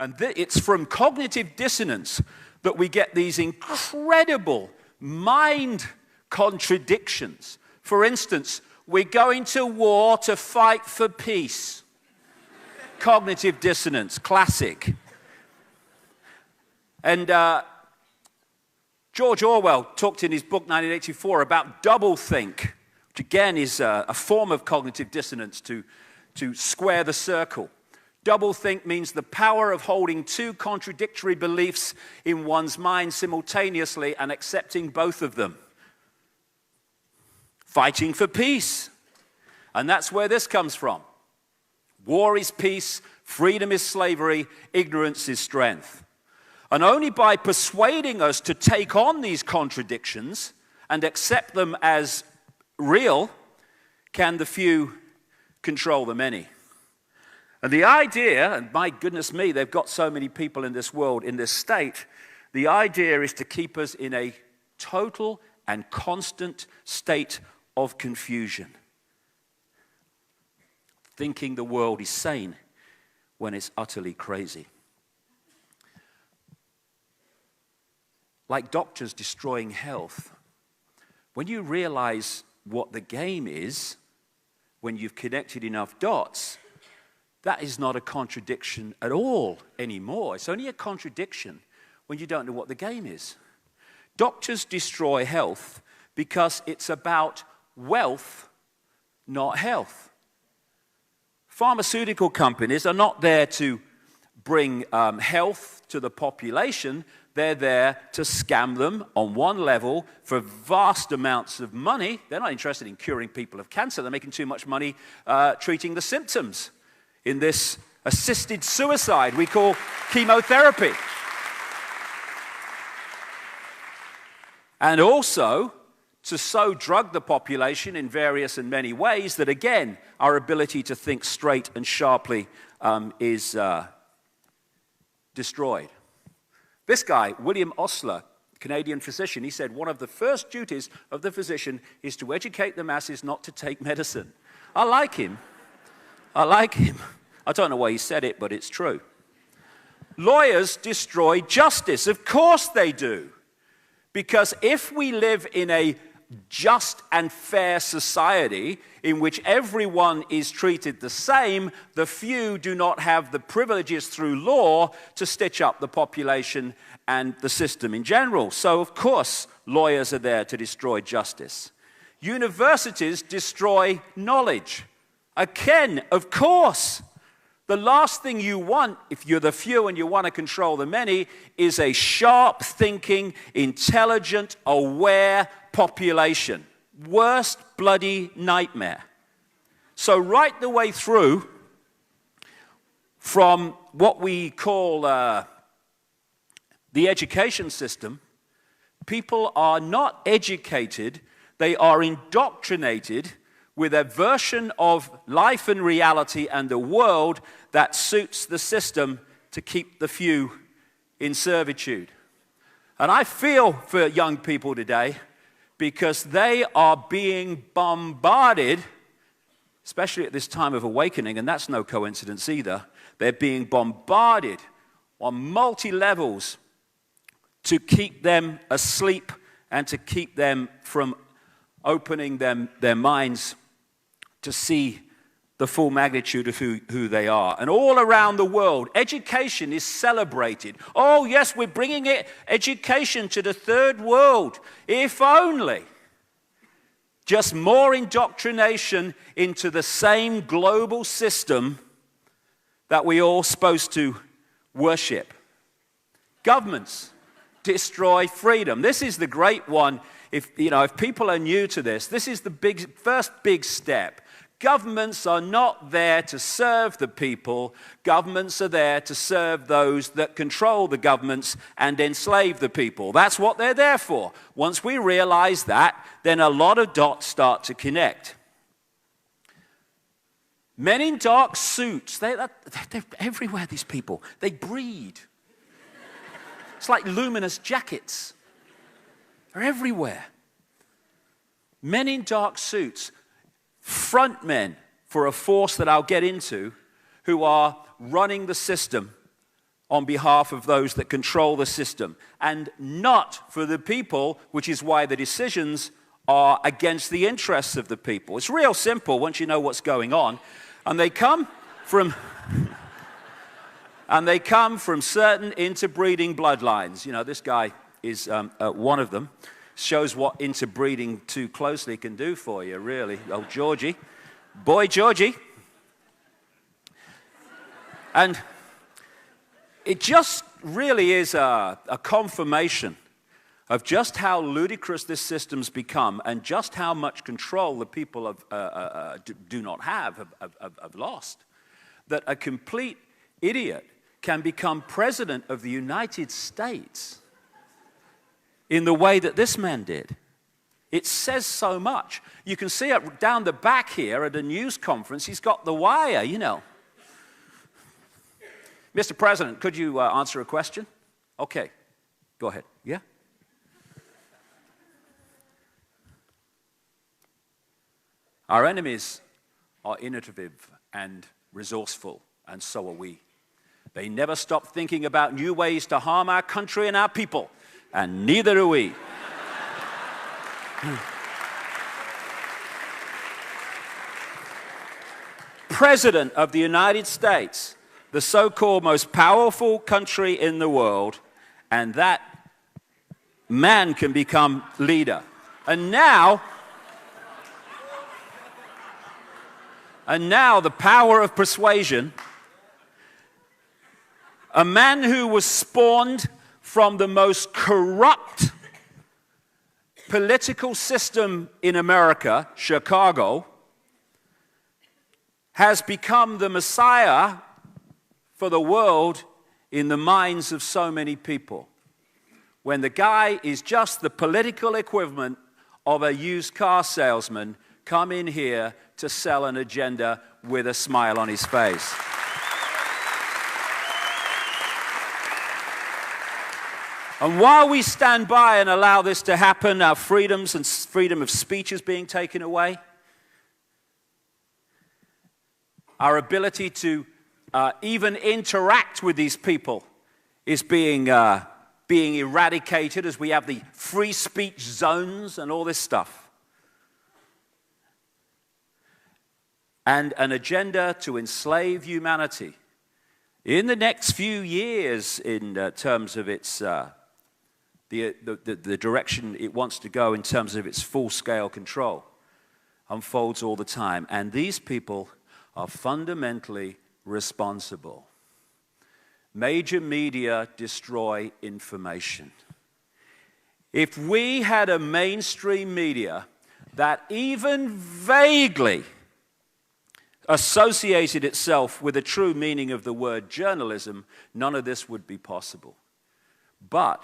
And it's from cognitive dissonance that we get these incredible mind contradictions. For instance, we're going to war to fight for peace. Cognitive dissonance, classic. And George Orwell talked in his book 1984 about doublethink, which again is a form of cognitive dissonance to square the circle. Doublethink means the power of holding two contradictory beliefs in one's mind simultaneously and accepting both of them. Fighting for peace. And that's where this comes from. War is peace, freedom is slavery, ignorance is strength. And only by persuading us to take on these contradictions and accept them as real can the few control the many. And the idea, and my goodness me, they've got so many people in this world, in this state, the idea is to keep us in a total and constant state of confusion. Thinking the world is sane when it's utterly crazy. Like doctors destroying health. When you realize what the game is, when you've connected enough dots, that is not a contradiction at all anymore. It's only a contradiction when you don't know what the game is. Doctors destroy health because it's about wealth, not health. Pharmaceutical companies are not there to bring health to the population. They're there to scam them on one level for vast amounts of money. They're not interested in curing people of cancer. They're making too much money treating the symptoms in this assisted suicide we call chemotherapy. And also to so drug the population in various and many ways that, again, our ability to think straight and sharply is destroyed. This guy, William Osler, Canadian physician, he said one of the first duties of the physician is to educate the masses not to take medicine. I like him. I don't know why he said it, but it's true. Lawyers destroy justice. Of course they do. Because if we live in a just and fair society in which everyone is treated the same, the few do not have the privileges through law to stitch up the population and the system in general. So, of course, lawyers are there to destroy justice. Universities destroy knowledge. Again, of course. The last thing you want, if you're the few and you want to control the many, is a sharp-thinking, intelligent, aware population. Worst bloody nightmare. So right the way through, from what we call the education system, people are not educated, they are indoctrinated with a version of life and reality and the world that suits the system to keep the few in servitude. And I feel for young people today because they are being bombarded, especially at this time of awakening, and that's no coincidence either. They're being bombarded on multi-levels to keep them asleep and to keep them from opening their minds to see the full magnitude of who they are. And all around the world, education is celebrated. Oh, yes, we're bringing education to the third world. If only. Just more indoctrination into the same global system that we're all supposed to worship. Governments destroy freedom. This is the great one. If people are new to this, this is the first big step. Governments are not there to serve the people. Governments are there to serve those that control the governments and enslave the people. That's what they're there for. Once we realize that, then a lot of dots start to connect. Men in dark suits, they're everywhere, these people. They breed. It's like luminous jackets. They're everywhere. Men in dark suits. Front men for a force that I'll get into who are running the system on behalf of those that control the system, and not for the people, which is why the decisions are against the interests of the people. It's real simple once you know what's going on. And they come from certain interbreeding bloodlines. You know, this guy is one of them. Shows what interbreeding too closely can do for you, really. Oh, Georgie. Boy, Georgie. And it just really is a confirmation of just how ludicrous this system's become and just how much control the people do not have lost. That a complete idiot can become president of the United States in the way that this man did. It says so much. You can see it down the back here at a news conference. He's got the wire, you know. Mr. President, could you answer a question? Okay, go ahead. Yeah? Our enemies are innovative and resourceful, and so are we. They never stop thinking about new ways to harm our country and our people, and neither do we. President of the United States, the so-called most powerful country in the world, and that man can become leader. And now the power of persuasion, a man who was spawned from the most corrupt political system in America, Chicago, has become the Messiah for the world in the minds of so many people. When the guy is just the political equivalent of a used car salesman come in here to sell an agenda with a smile on his face. And while we stand by and allow this to happen, our freedoms and freedom of speech is being taken away. Our ability to even interact with these people is being eradicated as we have the free speech zones and all this stuff. And an agenda to enslave humanity. In the next few years, in terms of its the direction it wants to go in terms of its full-scale control, unfolds all the time. And these people are fundamentally responsible. Major media destroy information. If we had a mainstream media that even vaguely associated itself with the true meaning of the word journalism, none of this would be possible. But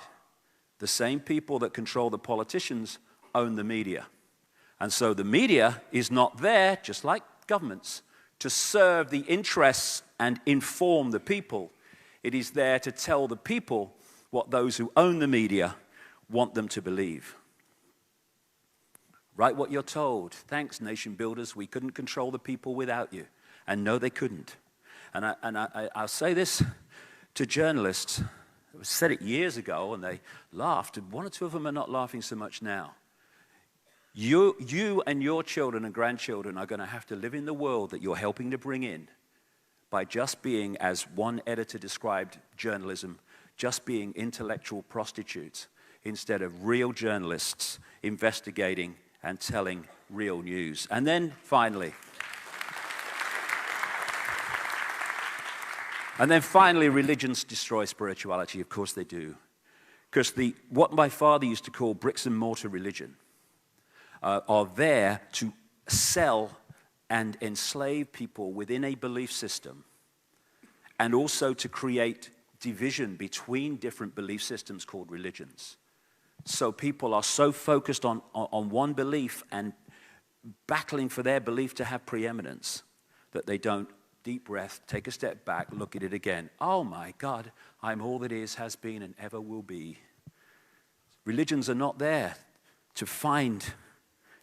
the same people that control the politicians own the media. And so the media is not there, just like governments, to serve the interests and inform the people. It is there to tell the people what those who own the media want them to believe. Write what you're told. Thanks, nation builders. We couldn't control the people without you. And no, they couldn't. And I'll say this to journalists. I said it years ago, and they laughed. And one or two of them are not laughing so much now. You and your children and grandchildren are going to have to live in the world that you're helping to bring in by just being, as one editor described journalism, just being intellectual prostitutes instead of real journalists investigating and telling real news. And then finally, religions destroy spirituality. Of course they do. Because what my father used to call bricks and mortar religion are there to sell and enslave people within a belief system, and also to create division between different belief systems called religions. So people are so focused on one belief and battling for their belief to have preeminence that they don't deep breath, take a step back, look at it again. Oh my God, I'm all that is, has been, and ever will be. Religions are not there to find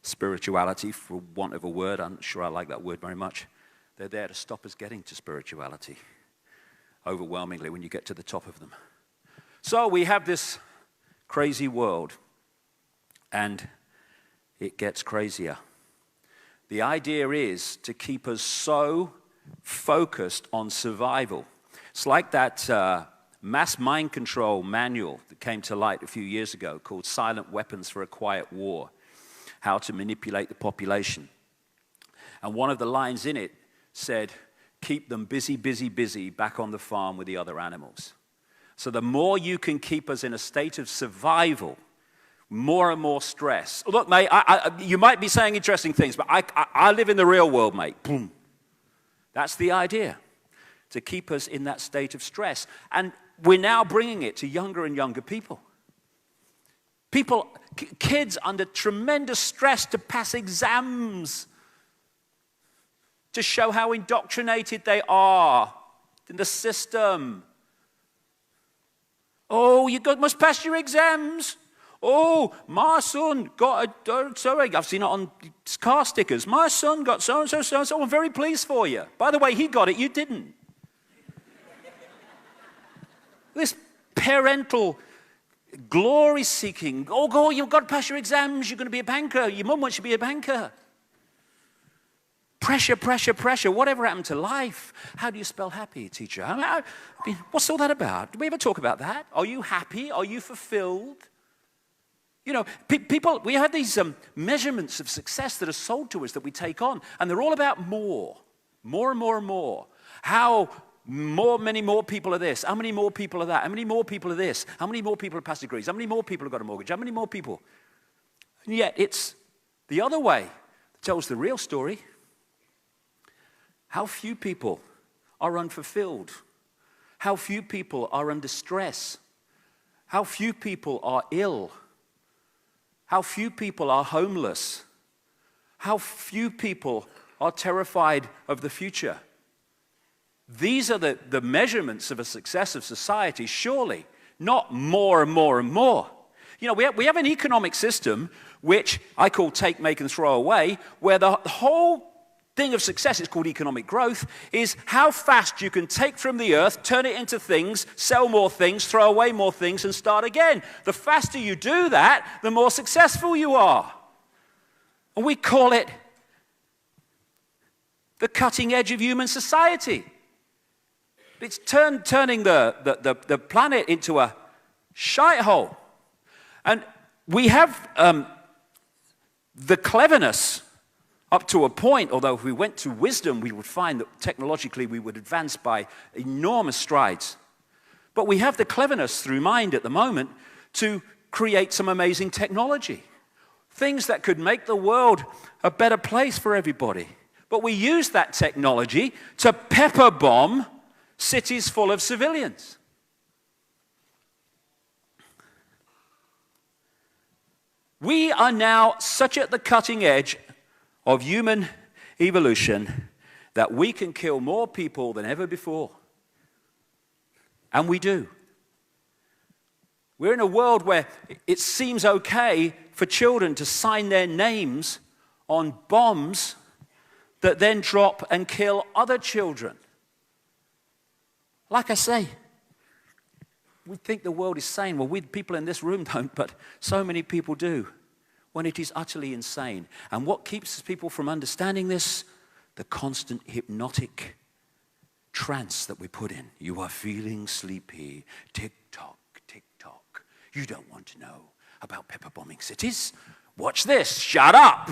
spirituality, for want of a word. I'm not sure I like that word very much. They're there to stop us getting to spirituality. overwhelmingly when you get to the top of them. So we have this crazy world, and it gets crazier. The idea is to keep us so focused on survival. It's like that mass mind control manual that came to light a few years ago called Silent Weapons for a Quiet War, how to manipulate the population. And one of the lines in it said, keep them busy, busy, busy back on the farm with the other animals. So the more you can keep us in a state of survival, more and more stress. Look, mate, you might be saying interesting things, but I live in the real world, mate. Boom. That's the idea, to keep us in that state of stress. And we're now bringing it to younger and younger people. Kids under tremendous stress to pass exams, to show how indoctrinated they are in the system. Oh, must pass your exams. Oh, my son got I've seen it on car stickers. My son got so-and-so, so-and-so. I'm very pleased for you. By the way, he got it, you didn't. This parental glory-seeking. Oh, go, you've got to pass your exams. You're going to be a banker. Your mum wants you to be a banker. Pressure, pressure, pressure. Whatever happened to life? How do you spell happy, teacher? I mean, what's all that about? Do we ever talk about that? Are you happy? Are you fulfilled? You know, people, we have these measurements of success that are sold to us that we take on, and they're all about more and more and more. How many more people are this? How many more people are that? How many more people are this? How many more people have passed degrees? How many more people have got a mortgage? How many more people? And yet it's the other way that tells the real story. How few people are unfulfilled. How few people are under stress. How few people are ill. How few people are homeless. How few people are terrified of the future. These are the measurements of a success of society, surely, not more and more and more. You know, we have an economic system which I call take, make, and throw away, where the whole thing of success is called economic growth, is how fast you can take from the earth, turn it into things, sell more things, throw away more things, and start again. The faster you do that, the more successful you are. And we call it the cutting edge of human society. It's turning the planet into a shithole. And we have the cleverness up to a point, although if we went to wisdom, we would find that technologically we would advance by enormous strides. But we have the cleverness through mind at the moment to create some amazing technology. Things that could make the world a better place for everybody. But we use that technology to pepper bomb cities full of civilians. We are now such at the cutting edge of human evolution that we can kill more people than ever before. And we do. We're in a world where it seems okay for children to sign their names on bombs that then drop and kill other children. Like I say, we think the world is sane. Well, people in this room don't, but so many people do, when it is utterly insane. And what keeps people from understanding this? The constant hypnotic trance that we put in. You are feeling sleepy. Tick-tock, tick-tock. You don't want to know about pepper bombing cities? Watch this. Shut up.